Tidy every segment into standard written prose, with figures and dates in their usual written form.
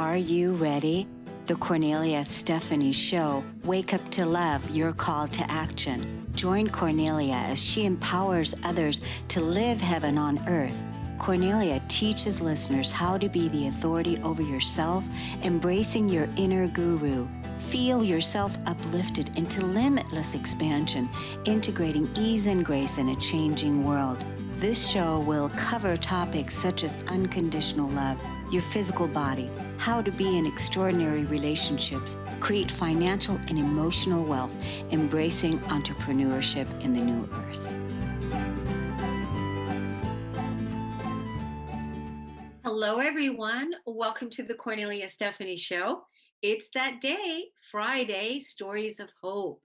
Are you ready? The Kornelia Stephanie Show. Wake up to love, your call to action. Join Kornelia as she empowers others to live heaven on earth. Kornelia teaches listeners how to be the authority over yourself, embracing your inner guru. Feel yourself uplifted into limitless expansion, integrating ease and grace in a changing world. This show will cover topics such as unconditional love, your physical body, how to be in extraordinary relationships, create financial and emotional wealth, embracing entrepreneurship in the new earth. Hello, everyone. Welcome to the Kornelia Stephanie Show. It's that day, Friday, Stories of Hope.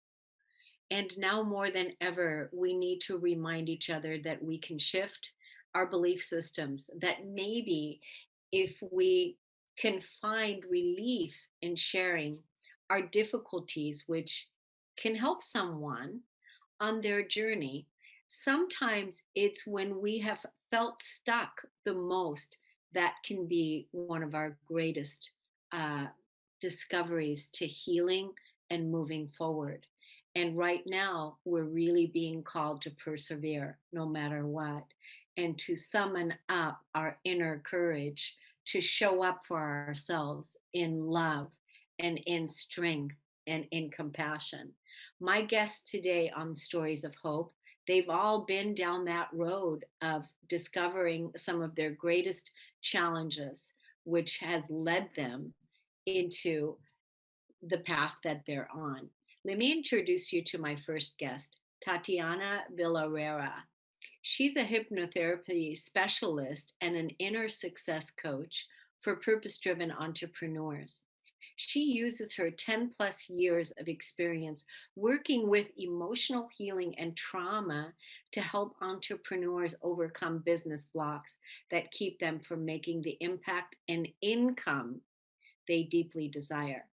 And now more than ever, we need to remind each other that we can shift our belief systems, that maybe if we can find relief in sharing our difficulties, which can help someone on their journey, sometimes it's when we have felt stuck the most that can be one of our greatest uh, discoveries to healing and moving forward. And right now, we're really being called to persevere no matter what, and to summon up our inner courage to show up for ourselves in love and in strength and in compassion. My guests today on Stories of Hope, they've all been down that road of discovering some of their greatest challenges, which has led them into the path that they're on. Let me introduce you to my first guest, Tatiana Vilarea. She's a hypnotherapy specialist and an inner success coach for purpose driven entrepreneurs. She uses her 10 plus years of experience working with emotional healing and trauma to help entrepreneurs overcome business blocks that keep them from making the impact and income they deeply desire.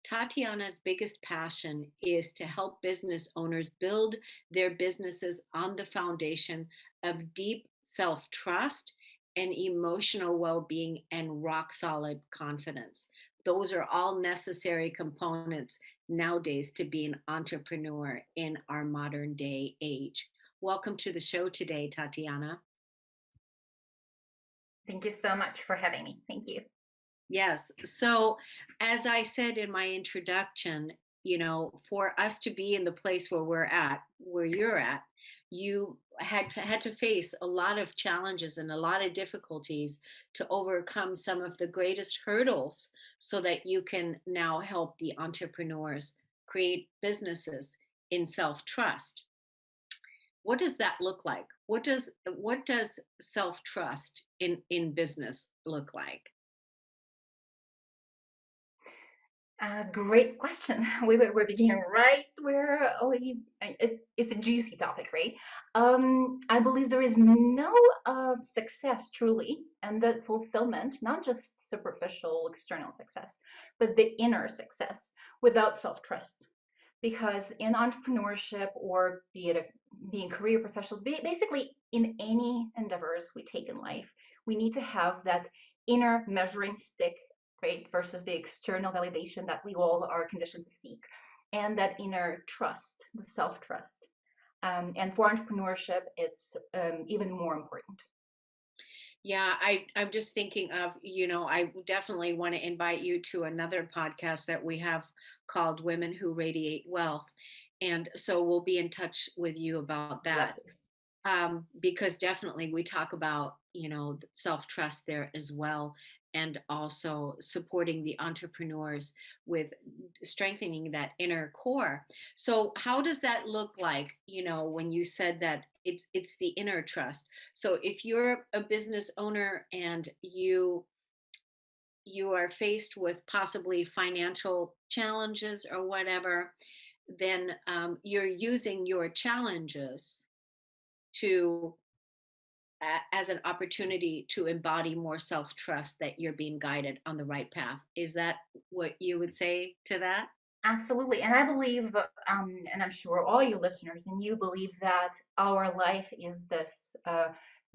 Tatiana's biggest passion is to help business owners build their businesses on the foundation of deep self trust and emotional well being and rock solid confidence. Those are all necessary components nowadays to be an entrepreneur in our modern day age. Welcome to the show today, Tatiana. Thank you so much for having me. Thank you. Yes. So, as I said in my introduction, for us to be in the place where we're at, where you're at, you had to face a lot of challenges and a lot of difficulties to overcome some of the greatest hurdles so that you can now help the entrepreneurs create businesses in self-trust. What does that look like? What does self-trust in business look like? Great question. We're beginning right where it's a juicy topic, right? I believe there is no success truly, and that fulfillment, not just superficial external success, but the inner success without self-trust. Because in entrepreneurship, or be it being career professional, basically in any endeavors we take in life, we need to have that inner measuring stick, right, versus the external validation that we all are conditioned to seek, and that inner trust, the self-trust. And for entrepreneurship, it's even more important. Yeah, I'm just thinking of, I definitely want to invite you to another podcast that we have called Women Who Radiate Wealth. And so we'll be in touch with you about that. Because definitely we talk about, self trust there as well. And also supporting the entrepreneurs with strengthening that inner core. So how does that look like, when you said that it's the inner trust? So if you're a business owner and you are faced with possibly financial challenges or whatever, then you're using your challenges to as an opportunity to embody more self-trust that you're being guided on the right path. Is that what you would say to that? Absolutely. And I believe, and I'm sure all you listeners and you believe that our life is this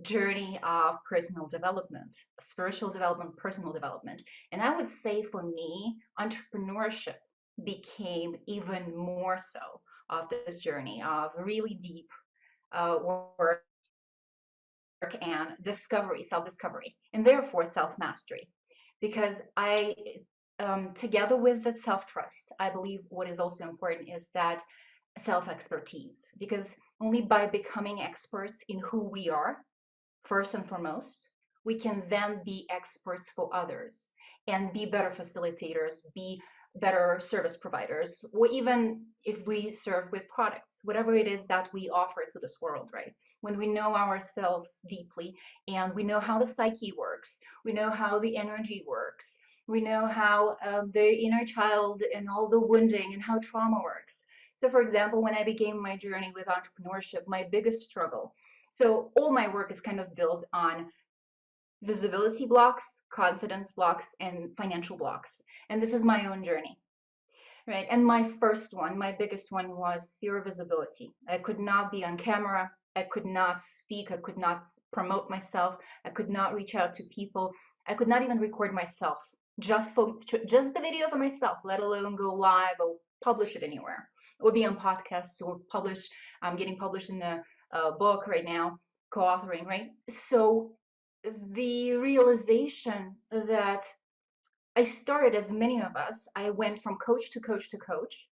journey of personal development, spiritual development, personal development. And I would say for me, entrepreneurship became even more so of this journey of really deep work and discovery, self discovery, and therefore self mastery. Because together with the self trust, I believe what is also important is that self expertise. Because only by becoming experts in who we are, first and foremost, we can then be experts for others and be better facilitators, be better service providers, or even if we serve with products, whatever it is that we offer to this world, right? When we know ourselves deeply and we know how the psyche works, we know how the energy works, we know how the inner child and all the wounding and how trauma works. So, for example, when I began my journey with entrepreneurship, my biggest struggle, so all my work is kind of built on visibility blocks, confidence blocks, and financial blocks. And this is my own journey, right? And my first one, my biggest one was fear of visibility. I could not be on camera. I could not speak. I could not promote myself. I could not reach out to people. I could not even record myself just the video for myself, let alone go live or publish it anywhere, or be on podcasts or publish. I'm getting published in a book right now, co-authoring, right? So the realization that I started, as many of us, I went from coach to coach to coach,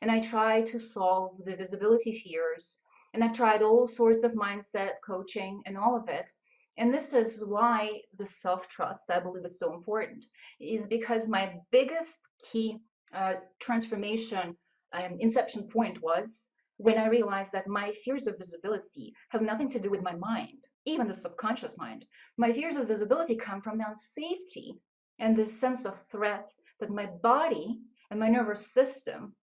and I tried to solve the visibility fears. And I've tried all sorts of mindset coaching and all of it. And this is why the self trust, I believe, is so important, is because my biggest key transformation inception point was when I realized that my fears of visibility have nothing to do with my mind, even the subconscious mind. My fears of visibility come from the unsafety and this sense of threat that my body and my nervous system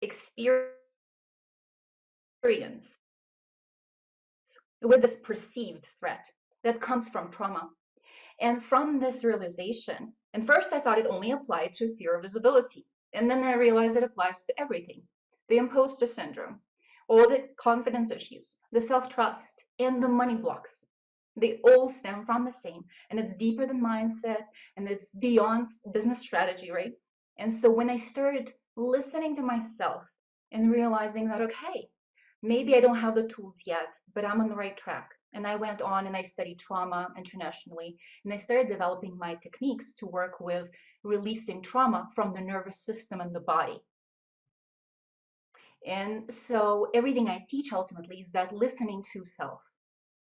experience with this perceived threat that comes from trauma. And from this realization, and first I thought it only applied to fear of visibility. And then I realized it applies to everything: the imposter syndrome, all the confidence issues, the self trust, and the money blocks. They all stem from the same. And it's deeper than mindset and it's beyond business strategy, right? And so when I started listening to myself and realizing that, okay, maybe I don't have the tools yet, but I'm on the right track. And I went on and I studied trauma internationally, and I started developing my techniques to work with releasing trauma from the nervous system and the body. And so everything I teach ultimately is that listening to self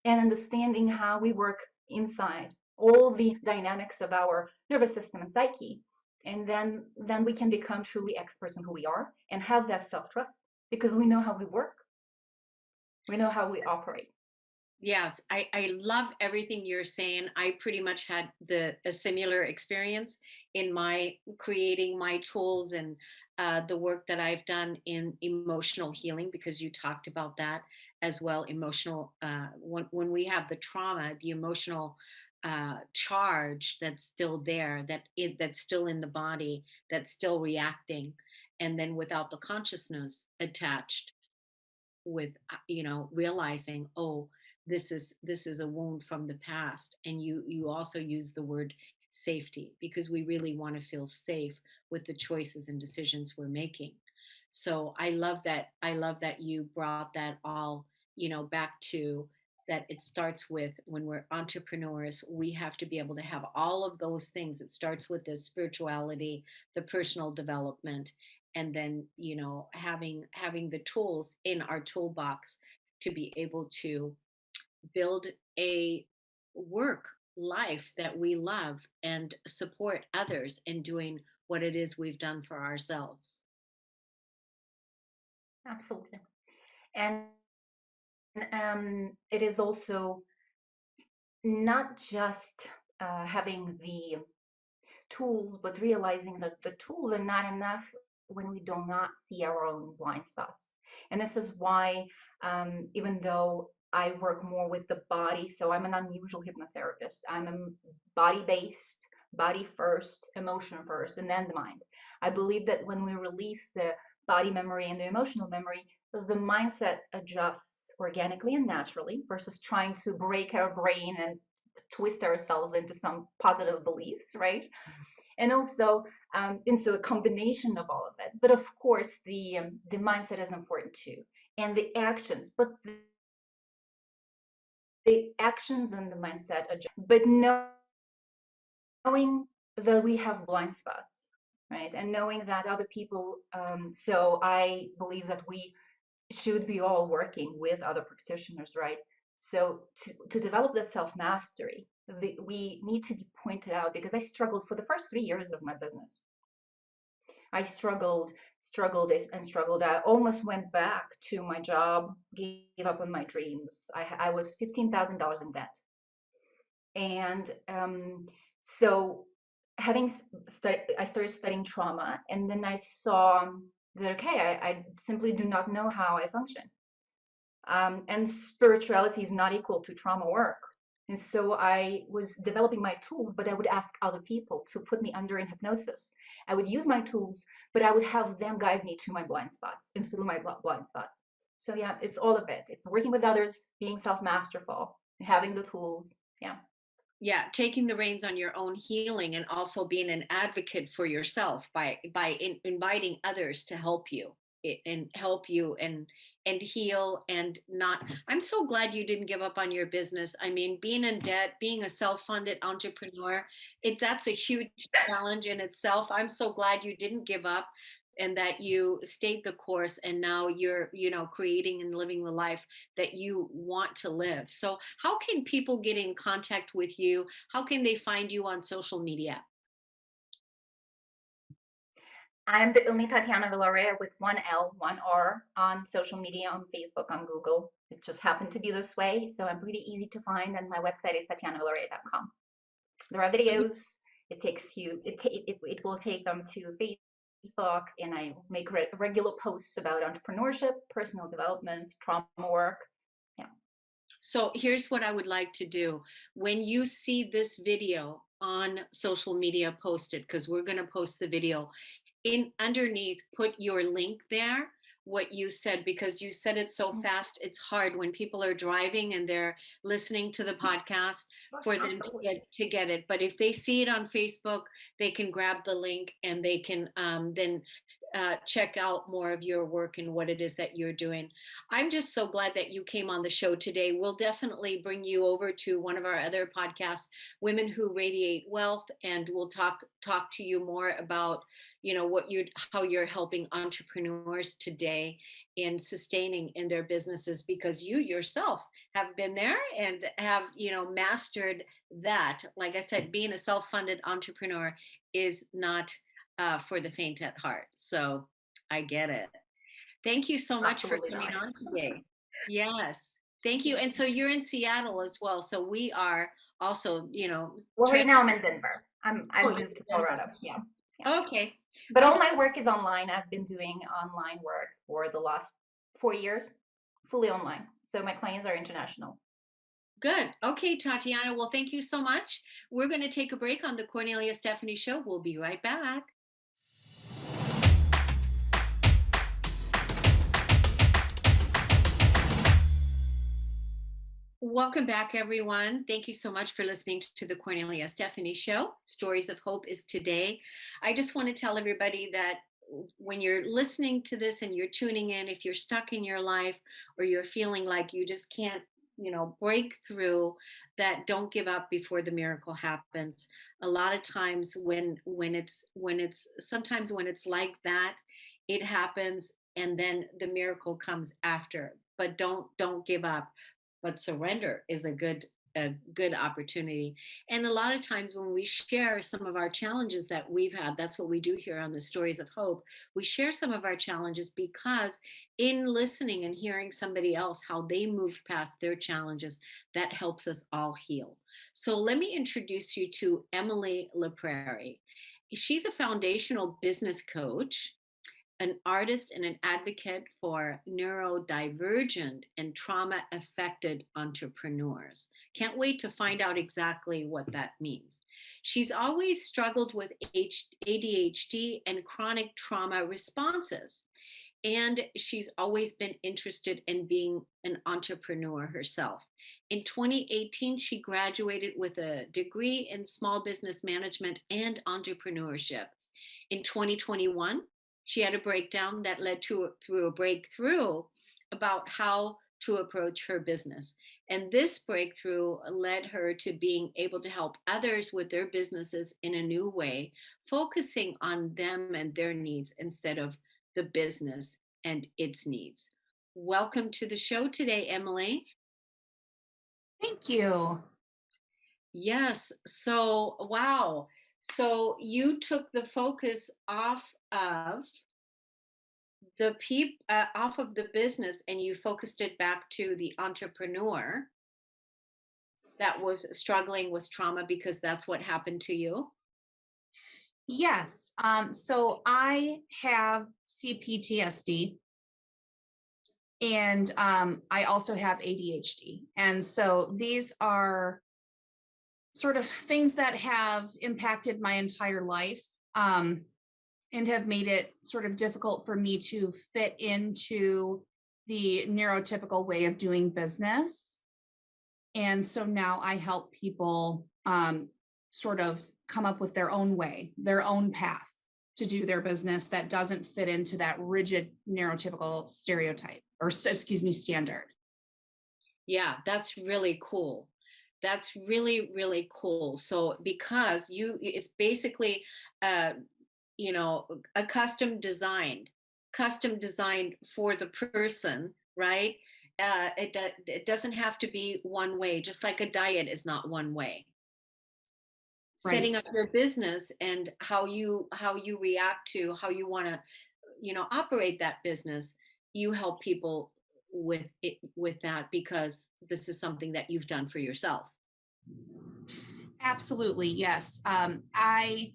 and understanding how we work inside, all the dynamics of our nervous system and psyche. And then we can become truly experts in who we are and have that self-trust because we know how we work, we know how we operate. Yes, I love everything you're saying. I pretty much had a similar experience in my creating my tools and the work that I've done in emotional healing, because you talked about that as well. Emotional, when we have the trauma, the emotional charge that's still there, that's still in the body, that's still reacting, and then without the consciousness attached with realizing, oh, this is a wound from the past. And you also use the word safety, because we really want to feel safe with the choices and decisions we're making. So I love that you brought that all back to that. It starts with, when we're entrepreneurs, we have to be able to have all of those things. It starts with the spirituality, the personal development, and then having the tools in our toolbox to be able to build a work life that we love and support others in doing what it is we've done for ourselves. Absolutely. And it is also not just having the tools, but realizing that the tools are not enough when we do not see our own blind spots. And this is why, even though I work more with the body, so I'm an unusual hypnotherapist, I'm a body based, body first, emotion first, and then the mind. I believe that when we release the body memory and the emotional memory, the mindset adjusts organically and naturally versus trying to break our brain and twist ourselves into some positive beliefs, right? And also into a combination of all of it. But of course, the mindset is important too, and the actions. But the actions and the mindset adjust. But knowing that we have blind spots, right, and knowing that other people. So I believe that we should be all working with other practitioners, right? So to develop that self mastery, we need to be pointed out because I struggled for the first 3 years of my business. I struggled and struggled. I almost went back to my job, gave up on my dreams. I was $15,000 in debt. And so having I started studying trauma, and then I saw that, okay, I simply do not know how I function. And spirituality is not equal to trauma work. And so I was developing my tools, but I would ask other people to put me under in hypnosis. I would use my tools, but I would have them guide me to my blind spots and through my blind spots. So yeah, it's all of it. It's working with others, being self-masterful, having the tools. Yeah, Yeah, taking the reins on your own healing and also being an advocate for yourself by inviting others to help you and help you and heal and not. I'm so glad you didn't give up on your business. I mean, being in debt, being a self-funded entrepreneur, that's a huge challenge in itself. I'm so glad you didn't give up and that you stayed the course, and now you're, creating and living the life that you want to live. So, how can people get in contact with you? How can they find you on social media? I'm the only Tatiana Vilarea with one L, one R on social media, on Facebook, on Google. It just happened to be this way, so I'm pretty easy to find, and my website is tatianavilarea.com. There are videos. It takes you. It will take them to Facebook, and I make regular posts about entrepreneurship, personal development, trauma work. Yeah. So here's what I would like to do. When you see this video on social media posted, because we're going to post the video, in underneath, put your link there, what you said, because you said it so fast. It's hard when people are driving and they're listening to the podcast for them to get it. But if they see it on Facebook, they can grab the link and they can then check out more of your work and what it is that you're doing. I'm just so glad that you came on the show today. We'll definitely bring you over to one of our other podcasts, Women Who Radiate Wealth, and we'll talk to you more about, what you how you're helping entrepreneurs today in sustaining in their businesses, because you yourself have been there and have, mastered that. Like I said, being a self-funded entrepreneur is not for the faint at heart. So I get it. Thank you so much for Absolutely coming not. on today. Yes. Thank you. Thank And you. so you're in Seattle as well. So we are also, Well, right trans. now I'm in Denver. Oh, I've you're moved to in Denver. Colorado. Yeah. Yeah. Okay. But all Okay. my work is online. I've been doing online work for the last 4 years, fully online. So my clients are international. Good. Okay, Tatiana. Well, thank you so much. We're going to take a break on the Cornelia Stephanie Show. We'll be right back. Welcome back, everyone. Thank you so much for listening to the Cornelia Stephanie Show. Stories of Hope is today. I just want to tell everybody that when you're listening to this and you're tuning in, if you're stuck in your life or you're feeling like you just can't, break through, that don't give up before the miracle happens. A lot of times when it's sometimes when it's like that, it happens and then the miracle comes after. But don't give up, but surrender is a good opportunity. And a lot of times when we share some of our challenges that we've had, that's what we do here on the Stories of Hope. We share some of our challenges because in listening and hearing somebody else how they moved past their challenges, that helps us all heal. So let me introduce you to Emily LaPrairie. She's a foundational business coach, an artist and an advocate for neurodivergent and trauma affected entrepreneurs. Can't wait to find out exactly what that means. She's always struggled with ADHD and chronic trauma responses. And she's always been interested in being an entrepreneur herself. In 2018, she graduated with a degree in small business management and entrepreneurship. In 2021, she had a breakdown that led to through a breakthrough about how to approach her business. And this breakthrough led her to being able to help others with their businesses in a new way, focusing on them and their needs instead of the business and its needs. Welcome to the show today, Emily. Thank you. Yes. So, wow. So you took the focus off of the business and you focused it back to the entrepreneur that was struggling with trauma because that's what happened to you. Yes. So I have CPTSD and I also have ADHD. And so these are sort of things that have impacted my entire life and have made it sort of difficult for me to fit into the neurotypical way of doing business. And so now I help people sort of come up with their own way, their own path to do their business that doesn't fit into that rigid neurotypical stereotype or, excuse me, standard. Yeah, that's really cool. That's really, really cool. So because it's basically, uh, a custom designed for the person, right? It doesn't have to be one way, just like a diet is not one way. Right. Setting up your business and how you react to how you want to operate that business, you help people with that because this is something that you've done for yourself. Absolutely. Yes. I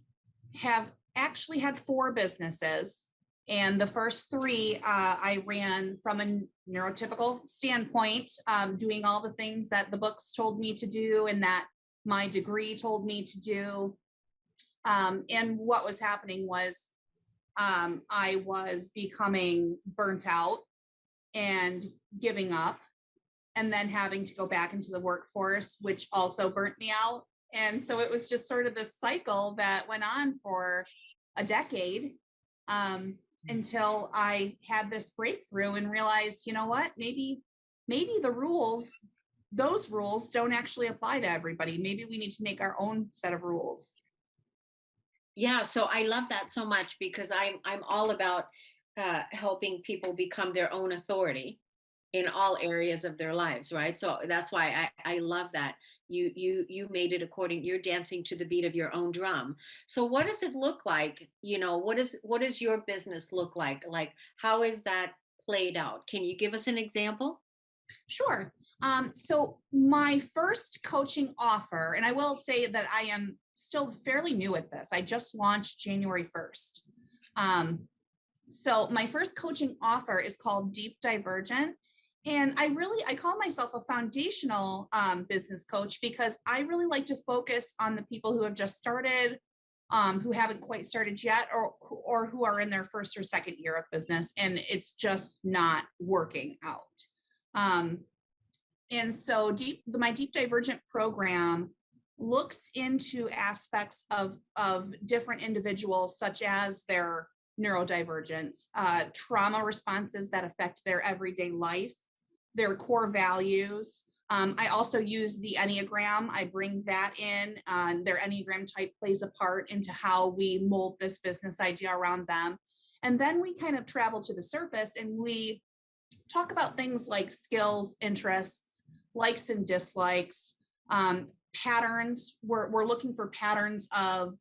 have actually had 4 businesses. And the first 3 I ran from a neurotypical standpoint, doing all the things that the books told me to do and that my degree told me to do. And what was happening was I was becoming burnt out and giving up, and then having to go back into the workforce, which also burnt me out. And so it was just sort of this cycle that went on for a decade until I had this breakthrough and realized, you know what, maybe those rules don't actually apply to everybody. Maybe we need to make our own set of rules. Yeah, so I love that so much because I'm all about helping people become their own authority in all areas of their lives, right? So that's why I love that you made it according, you're dancing to the beat of your own drum. So what does it look like? What does your business look like? Like how is that played out? Can you give us an example? Sure. So my first coaching offer, and I will say that I am still fairly new at this. I just launched January 1st. So my first coaching offer is called Deep Divergent. And I call myself a foundational business coach because I really like to focus on the people who have just started, who haven't quite started yet, or who are in their first or second year of business, and it's just not working out. Um, and so my Deep Divergent program looks into aspects of different individuals, such as their neurodivergence, trauma responses that affect their everyday life, their core values. I also use the Enneagram. I bring that in. Their Enneagram type plays a part into how we mold this business idea around them. And then we kind of travel to the surface and we talk about things like skills, interests, likes and dislikes, patterns. We're looking for patterns of,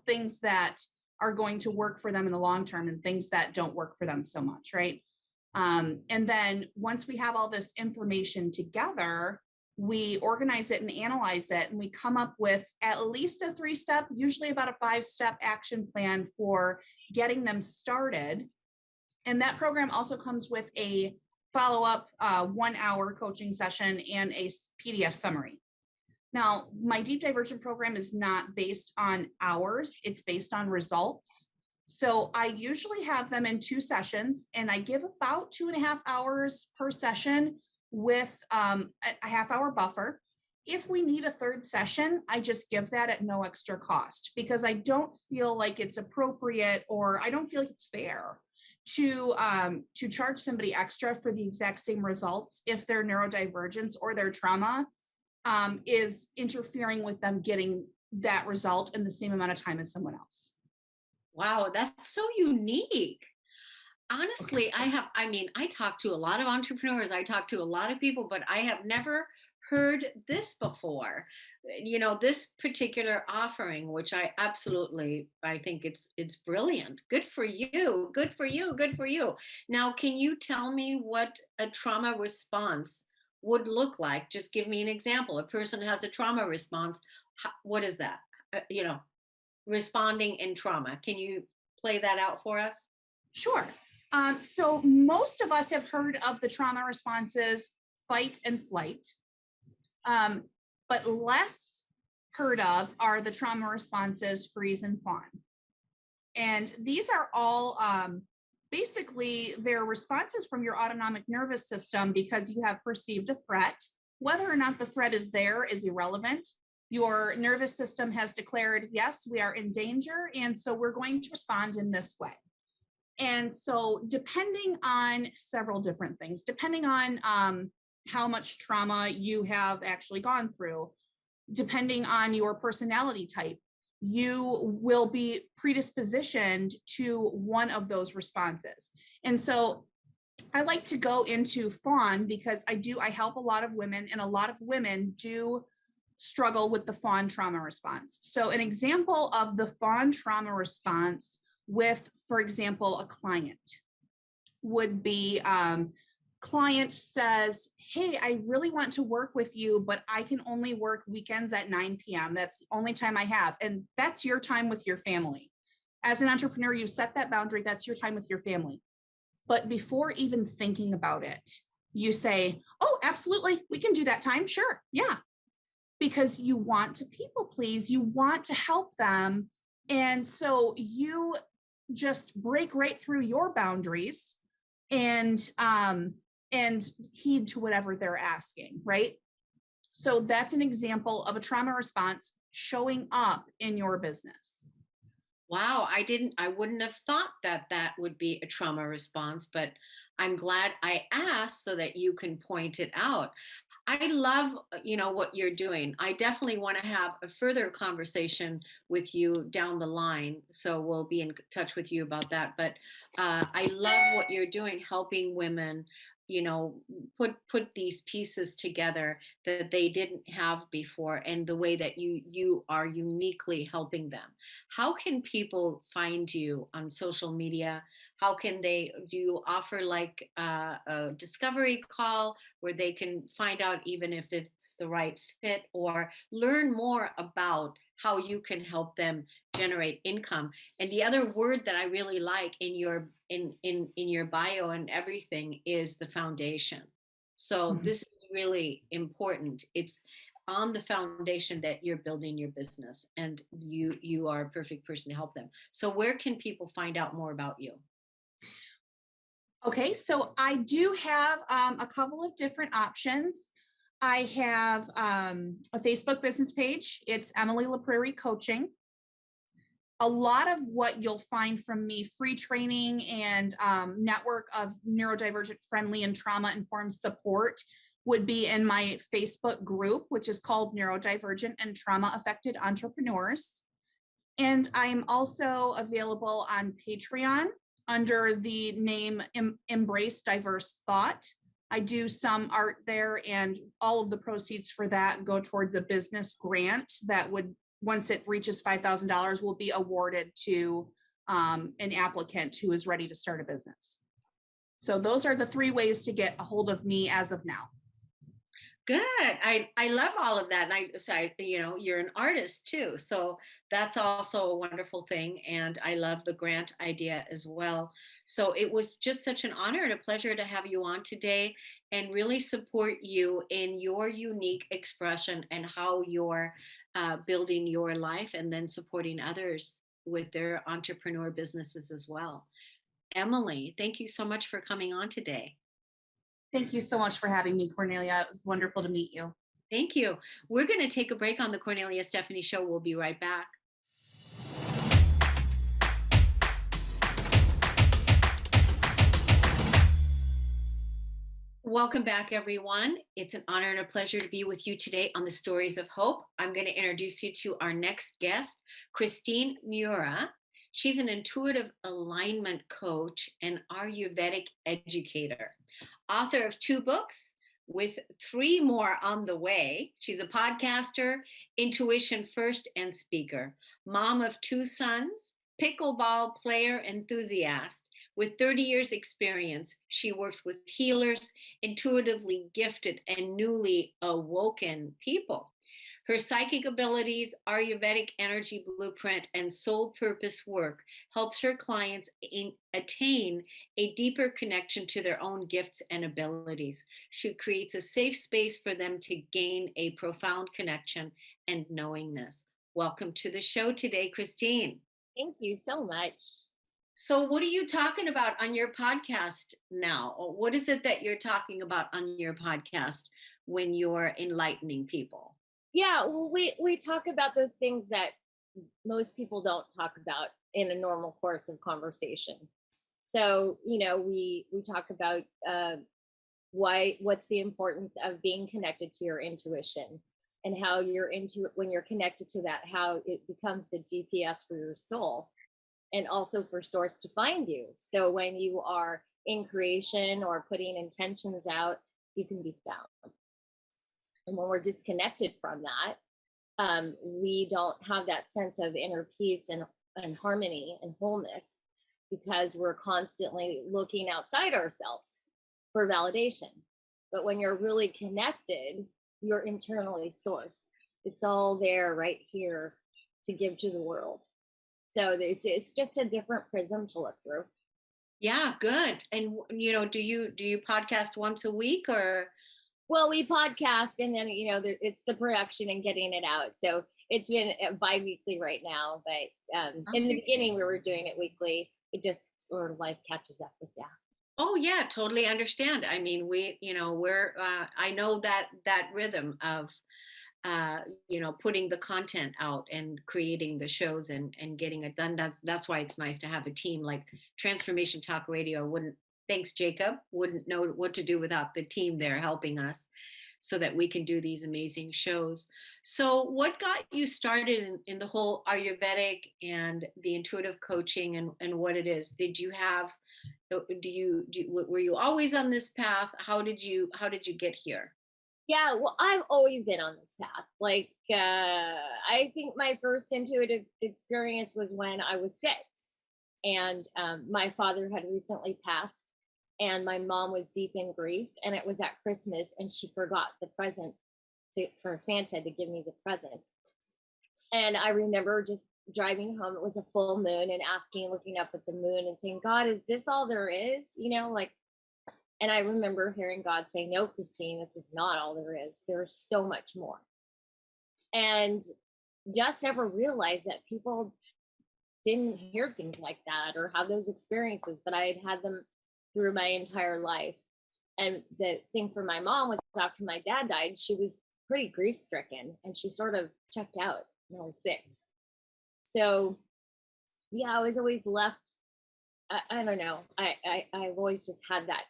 things that are going to work for them in the long term and things that don't work for them so much, right? And then once we have all this information together, we organize it and analyze it, and we come up with at least a 3-step, usually about a 5-step action plan for getting them started. And that program also comes with a follow-up 1-hour coaching session and a PDF summary. Now, my Deep Divergent program is not based on hours, it's based on results. So I usually have them in 2 sessions, and I give about 2.5 hours per session with a half-hour buffer. If we need a third session, I just give that at no extra cost, because I don't feel like it's appropriate, or I don't feel like it's fair to charge somebody extra for the exact same results if their neurodivergence or their trauma is interfering with them getting that result in the same amount of time as someone else. Wow, that's so unique. Honestly, I mean, I talk to a lot of entrepreneurs, I talk to a lot of people, but I have never heard this before. This particular offering, which I think it's brilliant. Good for you. Good for you. Good for you. Now, can you tell me what a trauma response would look like? Just give me an example. A person has a trauma response. What is that? Responding in trauma. Can you play that out for us? Sure. So most of us have heard of the trauma responses fight and flight, but less heard of are the trauma responses freeze and fawn. And these are all basically their responses from your autonomic nervous system because you have perceived a threat. Whether or not the threat is there is irrelevant. Your nervous system has declared, yes, we are in danger, and so we're going to respond in this way. And so, depending on several different things, depending on how much trauma you have actually gone through, depending on your personality type, you will be predispositioned to one of those responses. And so, I like to go into fawn because I help a lot of women, and a lot of women do struggle with the fawn trauma response. So, an example of the fawn trauma response with, for example, a client would be client says, hey, I really want to work with you, but I can only work weekends at 9 p.m. That's the only time I have. And that's your time with your family. As an entrepreneur, you set that boundary. That's your time with your family. But before even thinking about it, you say, oh, absolutely, we can do that time. Sure. Yeah. Because you want to people please, you want to help them. And so you just break right through your boundaries and heed to whatever they're asking, right? So that's an example of a trauma response showing up in your business. Wow, I wouldn't have thought that that would be a trauma response, but I'm glad I asked so that you can point it out. I love, what you're doing. I definitely want to have a further conversation with you down the line. So we'll be in touch with you about that. But I love what you're doing, helping women, you know, put these pieces together that they didn't have before, and the way that you are uniquely helping them. How can people find you on social media? How can they do you offer like a discovery call where they can find out even if it's the right fit, or learn more about how you can help them generate income? And the other word that I really like in your bio and everything is the foundation. So Mhm. this is really important. It's on the foundation that you're building your business, and you are a perfect person to help them. So where can people find out more about you? Okay, so I do have a couple of different options. I have a Facebook business page. It's Emily LaPrairie Coaching. A lot of what you'll find from me, free training and network of neurodivergent friendly and trauma informed support, would be in my Facebook group, which is called Neurodivergent and Trauma Affected Entrepreneurs. And I'm also available on Patreon under the name Embrace Diverse Thought. I do some art there, and all of the proceeds for that go towards a business grant that would, once it reaches $5,000, will be awarded to an applicant who is ready to start a business. So those are the 3 ways to get a hold of me as of now. Good. I love all of that. And you're an artist too. So that's also a wonderful thing. And I love the grant idea as well. So it was just such an honor and a pleasure to have you on today and really support you in your unique expression and how you're building your life and then supporting others. with their entrepreneur businesses as well. Emily, thank you so much for coming on today. Thank you so much for having me, Cornelia. It was wonderful to meet you. Thank you. We're going to take a break on the Kornelia Stephanie Show. We'll be right back. Welcome back, everyone. It's an honor and a pleasure to be with you today on the Stories of Hope. I'm going to introduce you to our next guest, Christine Miura. She's an intuitive alignment coach and Ayurvedic educator, author of 2 books with 3 more on the way. She's a podcaster, intuition first, and speaker, mom of 2 sons, pickleball player enthusiast. With 30 years experience, she works with healers, intuitively gifted, and newly awoken people. Her psychic abilities, Ayurvedic energy blueprint, and soul purpose work helps her clients attain a deeper connection to their own gifts and abilities. She creates a safe space for them to gain a profound connection and knowingness. Welcome to the show today, Christine. Thank you so much. So, what are you talking about on your podcast now? Or what is it that you're talking about on your podcast when you're enlightening people? Yeah, well, we talk about those things that most people don't talk about in a normal course of conversation. So, we talk about what's the importance of being connected to your intuition, and how when you're connected to that, how it becomes the GPS for your soul, and also for source to find you. So when you are in creation or putting intentions out, you can be found. And when we're disconnected from that, we don't have that sense of inner peace and harmony and wholeness, because we're constantly looking outside ourselves for validation. But when you're really connected, you're internally sourced. It's all there right here to give to the world. So it's just a different prism to look through. Yeah, good. And do you podcast once a week or? Well, we podcast, and then it's the production and getting it out. So it's been bi-weekly right now, but in the beginning we were doing it weekly. It just sort of life catches up with that. Oh yeah, totally understand. I mean, we're I know that rhythm of putting the content out and creating the shows and getting it done. That's why it's nice to have a team like Transformation Talk Radio. Thanks Jacob, wouldn't know what to do without the team there helping us so that we can do these amazing shows. So what got you started in the whole Ayurvedic and the intuitive coaching and what it is? Were you always on this path? How did you get here? Yeah, well, I've always been on this path. I think my first intuitive experience was when I was 6, and my father had recently passed, and my mom was deep in grief, and it was at Christmas, and she forgot the present for Santa to give me the present. And I remember just driving home. It was a full moon, and looking up at the moon and saying, God, is this all there is? And I remember hearing God say, no, Christine, this is not all there is. There's so much more. And just never realized that people didn't hear things like that or have those experiences, but I had had them through my entire life. And the thing for my mom was, after my dad died, she was pretty grief stricken, and she sort of checked out when I was 6. So yeah, I was always left. I don't know. I've always just had that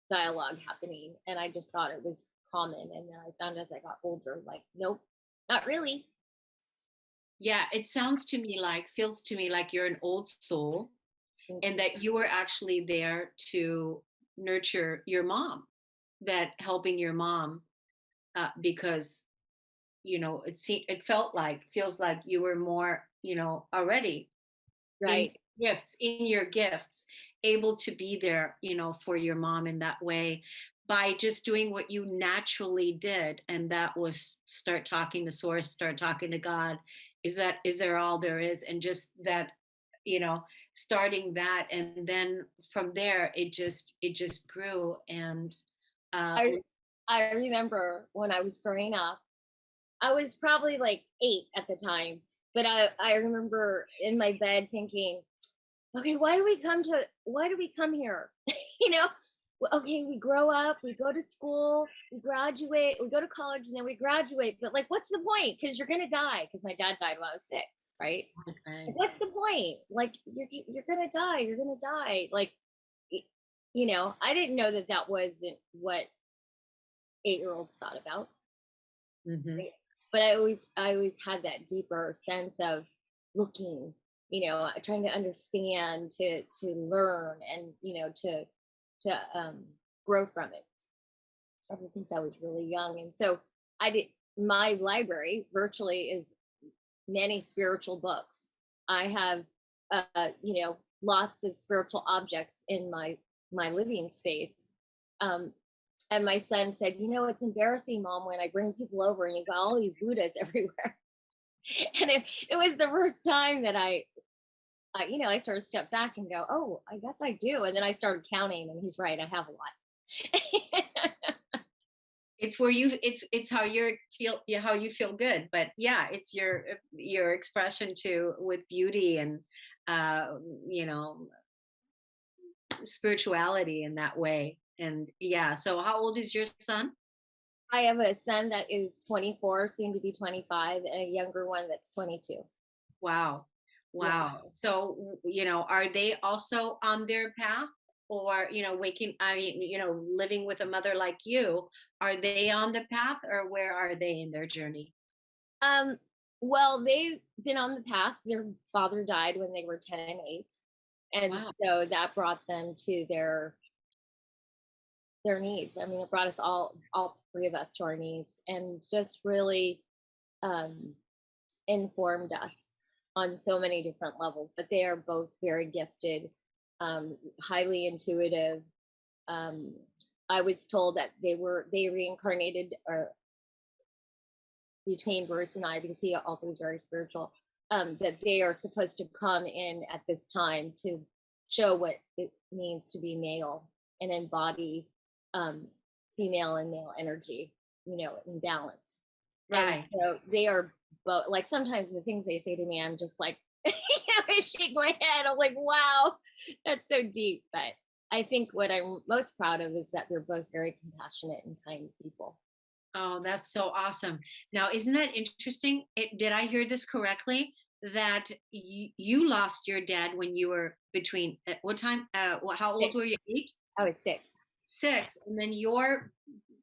dialogue happening, and I just thought it was common. And then I found as I got older, nope, not really. Yeah, it feels to me like you're an old soul, and that you were actually there to nurture your mom, that helping your mom, because feels like you were more already Right. in your gifts, able to be there for your mom in that way, by just doing what you naturally did, and that was start talking to source, start talking to God. Is there all there is? And just that, starting that, and then from there it just grew. And I remember when I was growing up, I was probably 8 at the time, But I remember in my bed thinking, okay, why do we come here? you know, okay, we grow up, we go to school, we graduate, we go to college, and then we graduate. But like, what's the point? Because you're gonna die. Because my dad died when I was 6, right? Okay. Like, what's the point? Like, you're gonna die. You're gonna die. Like, I didn't know that wasn't what 8-year-olds thought about. Mm-hmm. Right? But I always had that deeper sense of looking, trying to understand, to learn, and to grow from it ever since I was really young. And so my library virtually is many spiritual books. I have, lots of spiritual objects in my living space. Um, and my son said, it's embarrassing, Mom, when I bring people over and you got all these Buddhas everywhere. And it was the first time that I sort of stepped back and go, oh, I guess I do. And then I started counting, and he's right, I have a lot. It's where it's how how you feel good, but yeah, it's your expression to with beauty and uh you know spirituality in that way. And yeah, so how old is your son? I have a son that is 24, soon to be 25, and a younger one that's 22. Wow. Yeah. Wow. So, are they also on their path, or, living with a mother like you, are they on the path, or where are they in their journey? Um, well, they've been on the path. Their father died when they were 10 and 8. And Wow. so that brought them to their knees. I mean, it brought us all three of us to our knees, and just really um, informed us on so many different levels. But they are both very gifted, highly intuitive. Um, I was told that they reincarnated or between Bruce and I, because he also was very spiritual. That they are supposed to come in at this time to show what it means to be male and embody um, female and male energy, in balance. And Right. so they are both, like, sometimes the things they say to me, I'm just like, I shake my head. I'm like, wow, that's so deep. But I think what I'm most proud of is that they're both very compassionate and kind people. Oh, that's so awesome. Now, isn't that interesting? Did I hear this correctly? That you lost your dad when you were between what time? How old 6. were you? 8, I was 6. 6, and then your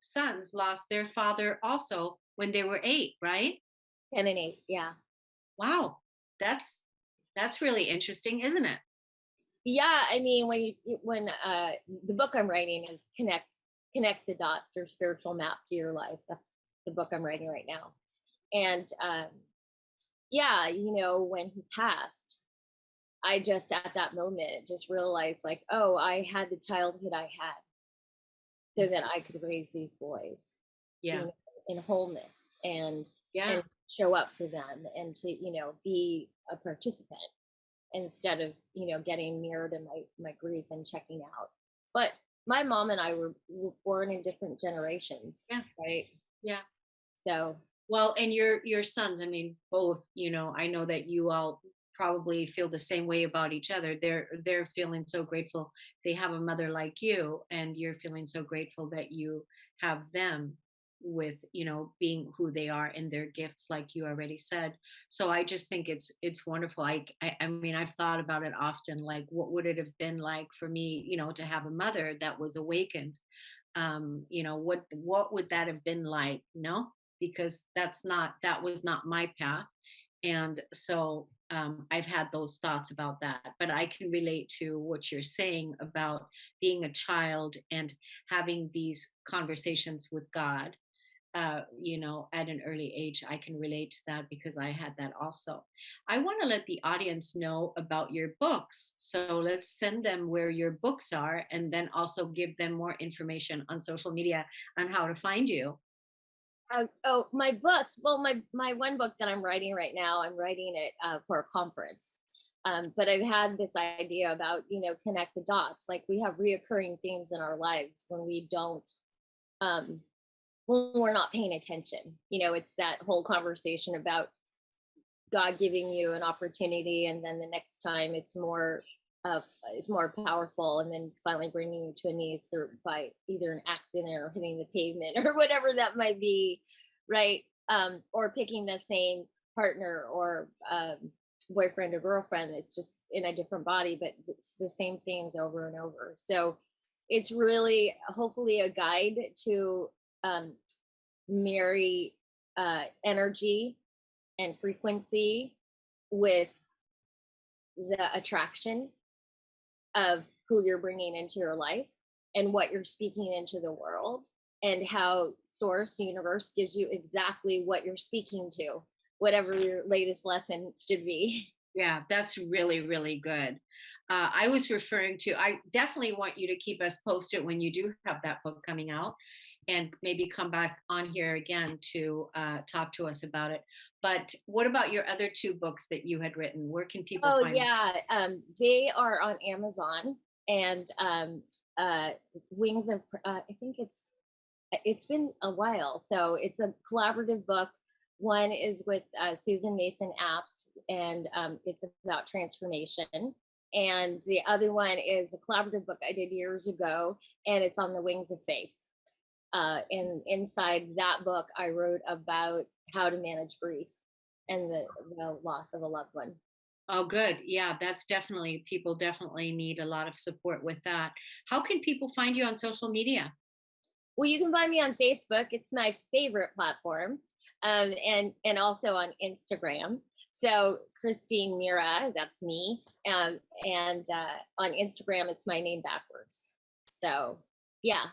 sons lost their father also when they were 8, right? 10 and 8. Yeah. Wow, that's really interesting, isn't it? Yeah. I mean, when the book I'm writing is connect the dots, your spiritual map to your life. That's the book I'm writing right now. And yeah, when he passed, I just at that moment just realized, like, oh, I had the childhood I had so that I could raise these boys, Yeah, in wholeness, yeah, and show up for them, and to, be a participant instead of, getting mirrored in my grief and checking out. But my mom and I were born in different generations, yeah, right? yeah. So Well, and your sons, I mean, both, I know that you all probably feel the same way about each other. They're feeling so grateful they have a mother like you, and you're feeling so grateful that you have them with, being who they are and their gifts, like you already said. So I just think it's wonderful. I mean, I've thought about it often, like what would it have been like for me, to have a mother that was awakened. What would that have been like, because that was not my path. And so I've had those thoughts about that, but I can relate to what you're saying about being a child and having these conversations with God. At an early age, I can relate to that because I had that also. I want to let the audience know about your books. So let's send them where your books are, and then also give them more information on social media on how to find you. oh, my books. Well, my one book that I'm writing right now, I'm writing it for a conference. But I've had this idea about, connect the dots. Like, we have reoccurring themes in our lives when we don't, um, when we're not paying attention. It's that whole conversation about God giving you an opportunity, and then the next time uh, it's more powerful, and then finally bringing you to a knees through by either an accident or hitting the pavement or whatever that might be, right? Or picking the same partner or boyfriend or girlfriend. It's just in a different body, but it's the same things over and over. So it's really hopefully a guide to um, marry energy and frequency with the attraction of who you're bringing into your life and what you're speaking into the world, and how source universe gives you exactly what you're speaking to, whatever your latest lesson should be. Yeah, that's really, really good. I was referring to, I definitely want you to keep us posted when you do have that book coming out, and maybe come back on here again to talk to us about it. But what about your other two books that you had written? Where can people Oh find them? yeah, they are on Amazon, and uh, Wings of I think it's been a while, so it's a collaborative book. One is with Susan Mason Apps, and it's about transformation. And the other one is a collaborative book I did years ago, and it's on the wings of faith. And inside that book, I wrote about how to manage grief and the loss of a loved one. Oh, good. Yeah, that's definitely, people definitely need a lot of support with that. How can people find you on social media? Well, you can find me on Facebook. It's my favorite platform, and also on Instagram. So Christine Miura, that's me, and on Instagram, it's my name backwards. So yeah,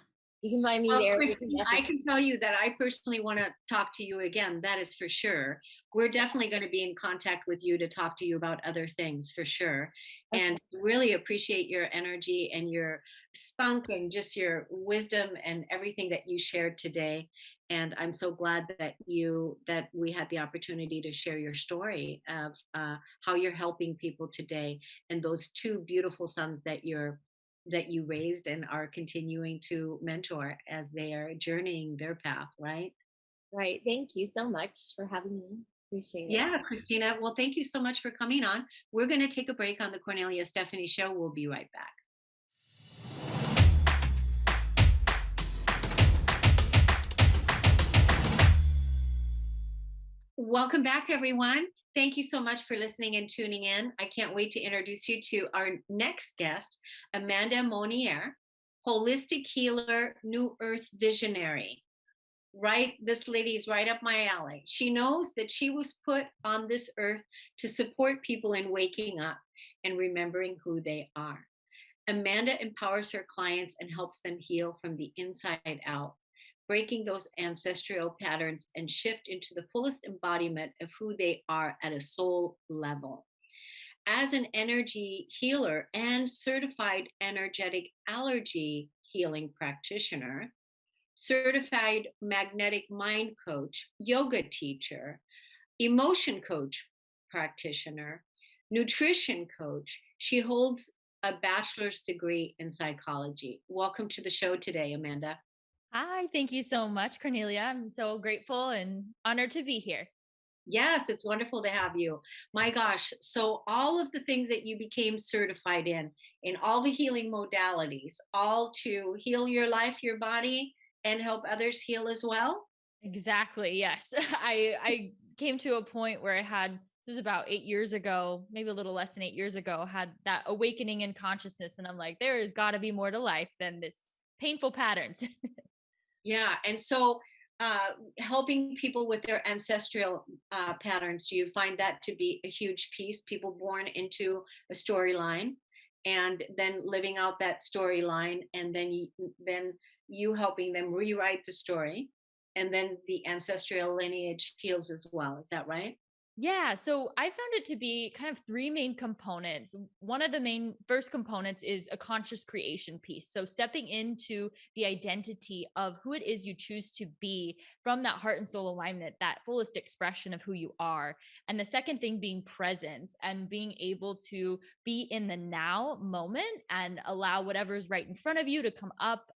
you can find me Well, there. You can Christine, I message. can tell you that I personally want to talk to you again. That is for sure. We're definitely going to be in contact with you to talk to you about other things for sure. Okay. And really appreciate your energy and your spunk and just your wisdom and everything that you shared today. And I'm so glad that we had the opportunity to share your story of how you're helping people today, and those two beautiful sons that you raised and are continuing to mentor as they are journeying their path, right? Right. Thank you so much for having me. Appreciate it. Yeah, Christina. Well, thank you so much for coming on. We're going to take a break on the Cornelia Stephanie show. We'll be right back. Welcome back, everyone. Thank you so much for listening and tuning in. I can't wait to introduce you to our next guest, Amanda Monnier, holistic healer, New Earth visionary. Right, this lady's right up my alley. She knows that she was put on this earth to support people in waking up and remembering who they are. Amanda empowers her clients and helps them heal from the inside out, breaking those ancestral patterns and shift into the fullest embodiment of who they are at a soul level. As an energy healer and certified energetic allergy healing practitioner, certified magnetic mind coach, yoga teacher, emotion coach practitioner, nutrition coach. She holds a bachelor's degree in psychology. Welcome to the show today, Amanda. Hi, thank you so much, Cornelia. I'm so grateful and honored to be here. Yes, it's wonderful to have you. My gosh, so all of the things that you became certified in all the healing modalities, all to heal your life, your body, and help others heal as well. Exactly. Yes. I came to a point where I had, this was about 8 years ago, maybe a little less than 8 years ago, had that awakening in consciousness. And I'm like, there has got to be more to life than this painful patterns. Yeah, and so helping people with their ancestral patterns, do you find that to be a huge piece? People born into a storyline, and then living out that storyline, and then you helping them rewrite the story, and then the ancestral lineage heals as well. Is that right? Yeah, so I found it to be kind of three main components. One of the main first components is a conscious creation piece. So stepping into the identity of who it is you choose to be from that heart and soul alignment, that fullest expression of who you are. And the second thing being presence and being able to be in the now moment and allow whatever is right in front of you to come up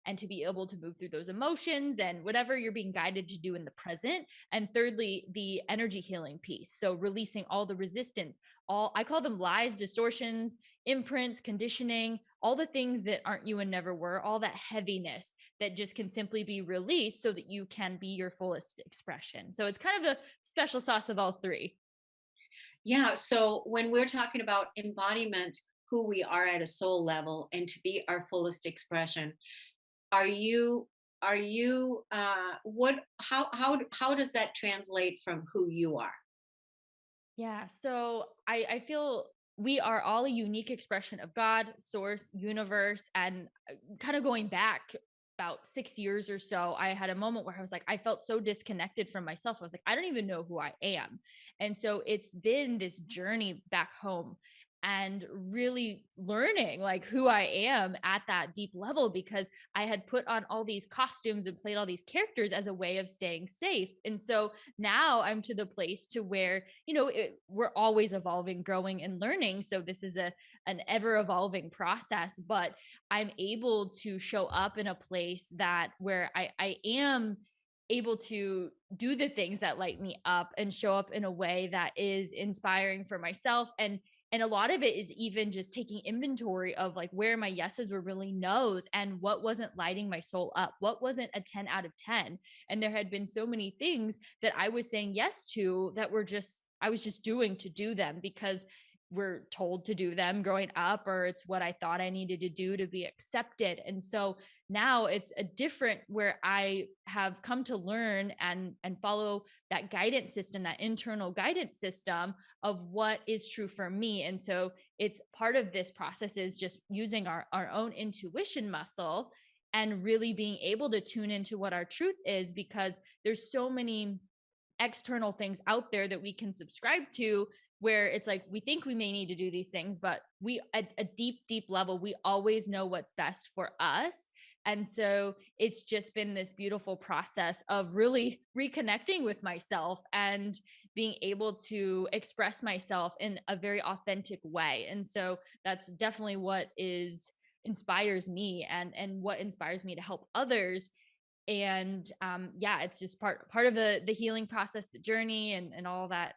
and to be able to move through those emotions and whatever you're being guided to do in the present. And thirdly, the energy healing piece. So releasing all the resistance, all I call them lies, distortions, imprints, conditioning, all the things that aren't you and never were, all that heaviness that just can simply be released so that you can be your fullest expression. So it's kind of a special sauce of all three. Yeah. So when we're talking about embodiment, who we are at a soul level and to be our fullest expression, are you what how does that translate from who you are? Yeah. So I feel we are all a unique expression of God, source, universe, and kind of going back about 6 years or so, I had a moment where I was like, I felt so disconnected from myself. I was like, I don't even know who I am. And so it's been this journey back home and really learning like who I am at that deep level, because I had put on all these costumes and played all these characters as a way of staying safe. And so now I'm to the place to where, we're always evolving, growing, and learning. So this is an ever evolving process, but I'm able to show up in a place that where I am able to do the things that light me up and show up in a way that is inspiring for myself. And a lot of it is even just taking inventory of like where my yeses were really nos and what wasn't lighting my soul up, what wasn't a 10 out of 10. And there had been so many things that I was saying yes to that were just, I was just doing to do them because we're told to do them growing up, or it's what I thought I needed to do to be accepted. And so now it's a different where I have come to learn and follow that guidance system, that internal guidance system of what is true for me. And so it's part of this process is just using our own intuition muscle and really being able to tune into what our truth is, because there's so many external things out there that we can subscribe to where it's like we think we may need to do these things, but we at a deep level we always know what's best for us. And so it's just been this beautiful process of really reconnecting with myself and being able to express myself in a very authentic way. And so that's definitely what is inspires me and what inspires me to help others. And yeah, it's just part of the healing process, the journey, and all that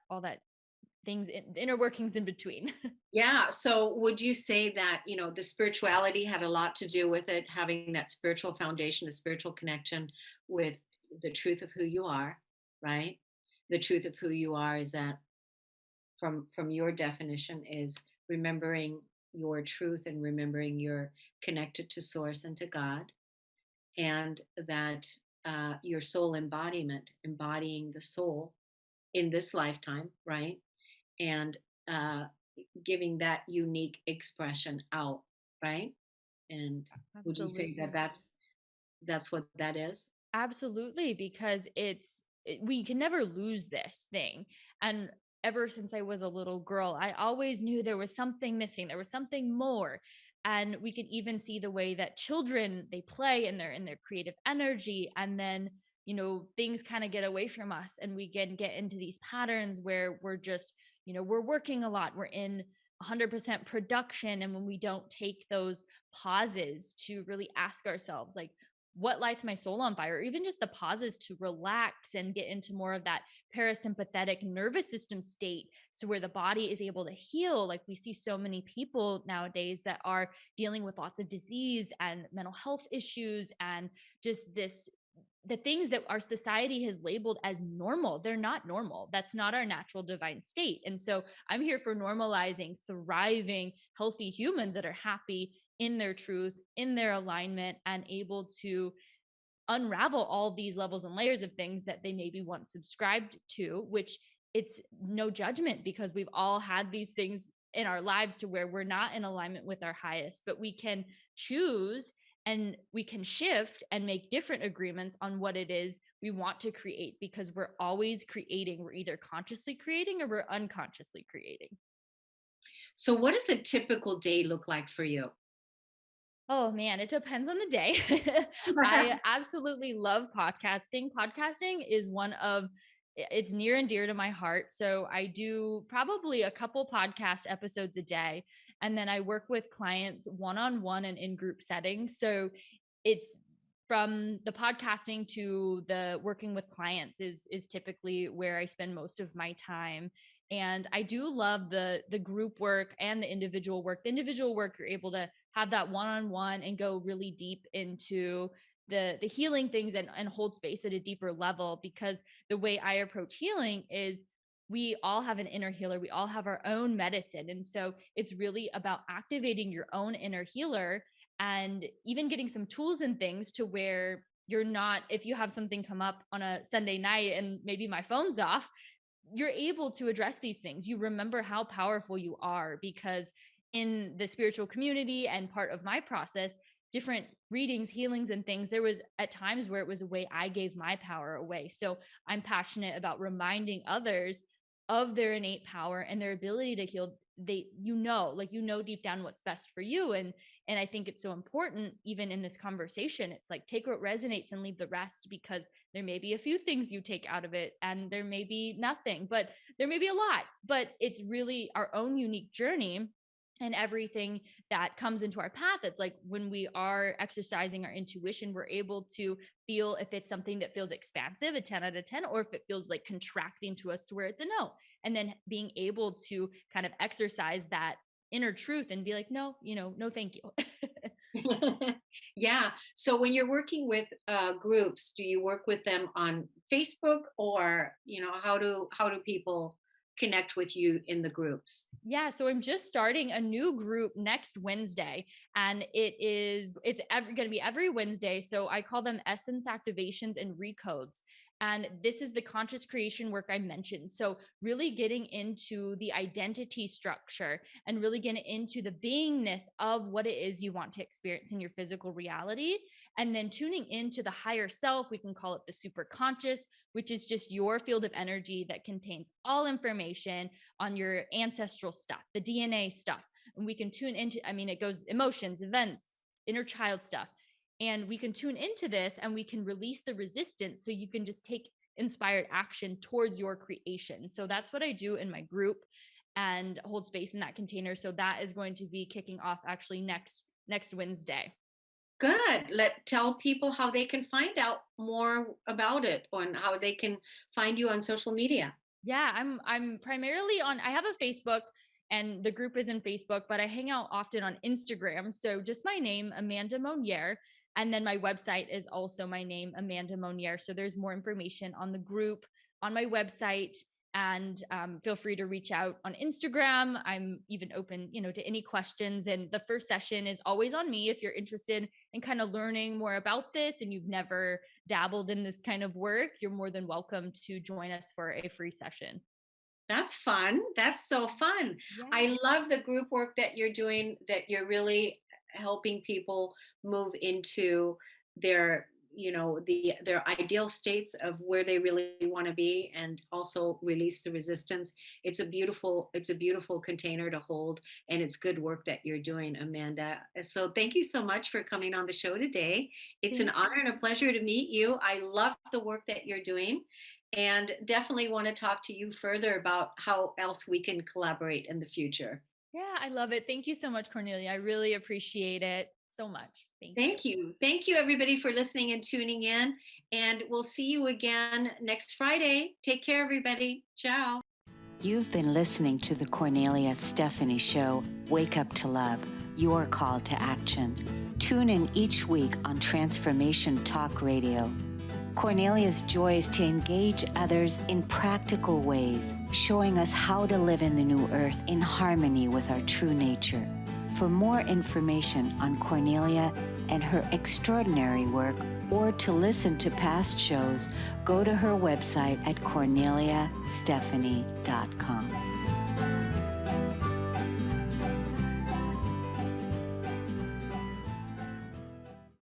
things, the inner workings in between. Yeah. So would you say that, the spirituality had a lot to do with it, having that spiritual foundation, the spiritual connection with the truth of who you are, right? The truth of who you are is that from your definition is remembering your truth and remembering you're connected to source and to God, and that your soul embodiment, embodying the soul in this lifetime, right? And uh, giving that unique expression out, right? And would you say that Absolutely. that's what that is? Absolutely, because we can never lose this thing. And ever since I was a little girl, I always knew there was something missing, there was something more. And we can even see the way that children they play and they're in their creative energy, and then things kind of get away from us and we can get into these patterns where we're just we're working a lot, we're in 100% production, and when we don't take those pauses to really ask ourselves like what lights my soul on fire, or even just the pauses to relax and get into more of that parasympathetic nervous system state, so where the body is able to heal. Like we see so many people nowadays that are dealing with lots of disease and mental health issues and just the things that our society has labeled as normal. They're not normal. That's not our natural divine state. And so I'm here for normalizing thriving healthy humans that are happy in their truth, in their alignment, and able to unravel all these levels and layers of things that they maybe once subscribed to, which it's no judgment, because we've all had these things in our lives to where we're not in alignment with our highest, but we can choose and we can shift and make different agreements on what it is we want to create, because we're always creating. We're either consciously creating or we're unconsciously creating. So what does a typical day look like for you? Oh man, it depends on the day. I absolutely love podcasting. Podcasting is it's near and dear to my heart. So I do probably a couple podcast episodes a day, and then I work with clients one-on-one and in group settings. So it's from the podcasting to the working with clients is typically where I spend most of my time. And I do love the group work and the individual work. The individual work, you're able to have that one-on-one and go really deep into the healing things and hold space at a deeper level, because the way I approach healing is we all have an inner healer. We all have our own medicine. And so it's really about activating your own inner healer and even getting some tools and things to where you're not, if you have something come up on a Sunday night and maybe my phone's off, you're able to address these things. You remember how powerful you are, because in the spiritual community and part of my process, different readings, healings, and things, there was at times where it was a way I gave my power away. So I'm passionate about reminding others of their innate power and their ability to heal. They, deep down what's best for you. And I think it's so important, even in this conversation, it's like, take what resonates and leave the rest, because there may be a few things you take out of it and there may be nothing, but there may be a lot, but it's really our own unique journey. And everything that comes into our path, it's like when we are exercising our intuition, we're able to feel if it's something that feels expansive, a 10 out of 10, or if it feels like contracting to us to where it's a no. And then being able to kind of exercise that inner truth and be like, no, no, thank you. Yeah. So when you're working with groups, do you work with them on Facebook, or how do people connect with you in the groups? Yeah, so I'm just starting a new group next Wednesday, and it's going to be every Wednesday. So I call them essence activations and recodes. And this is the conscious creation work I mentioned. So really getting into the identity structure and really getting into the beingness of what it is you want to experience in your physical reality. And then tuning into the higher self, we can call it the super conscious, which is just your field of energy that contains all information on your ancestral stuff, the DNA stuff. And we can tune into, it goes emotions, events, inner child stuff. And we can tune into this and we can release the resistance so you can just take inspired action towards your creation. So that's what I do in my group and hold space in that container. So that is going to be kicking off actually next Wednesday. Good. Tell people how they can find out more about it, and how they can find you on social media. Yeah, I'm primarily on, I have a Facebook and the group is in Facebook, but I hang out often on Instagram. So just my name, Amanda Monnier. And then my website is also my name, Amanda Monnier. So there's more information on the group on my website. And feel free to reach out on Instagram. I'm even open, to any questions. And the first session is always on me. If you're interested in kind of learning more about this and you've never dabbled in this kind of work, you're more than welcome to join us for a free session. That's fun. That's so fun. Yeah. I love the group work that you're doing, that you're really helping people move into their their ideal states of where they really want to be, and also release the resistance. It's a beautiful container to hold, and it's good work that you're doing, Amanda. So thank you so much for coming on the show today. It's an honor and a pleasure to meet you. I love the work that you're doing, and definitely want to talk to you further about how else we can collaborate in the future. Yeah, I love it. Thank you so much, Kornelia. I really appreciate it so much. Thank you. Thank you, everybody, for listening and tuning in. And we'll see you again next Friday. Take care, everybody. Ciao. You've been listening to the Kornelia Stephanie Show, Wake Up to Love, your call to action. Tune in each week on Transformation Talk Radio. Kornelia's joy is to engage others in practical ways, showing us how to live in the new earth in harmony with our true nature. For more information on Kornelia and her extraordinary work, or to listen to past shows, go to her website at korneliastephanie.com.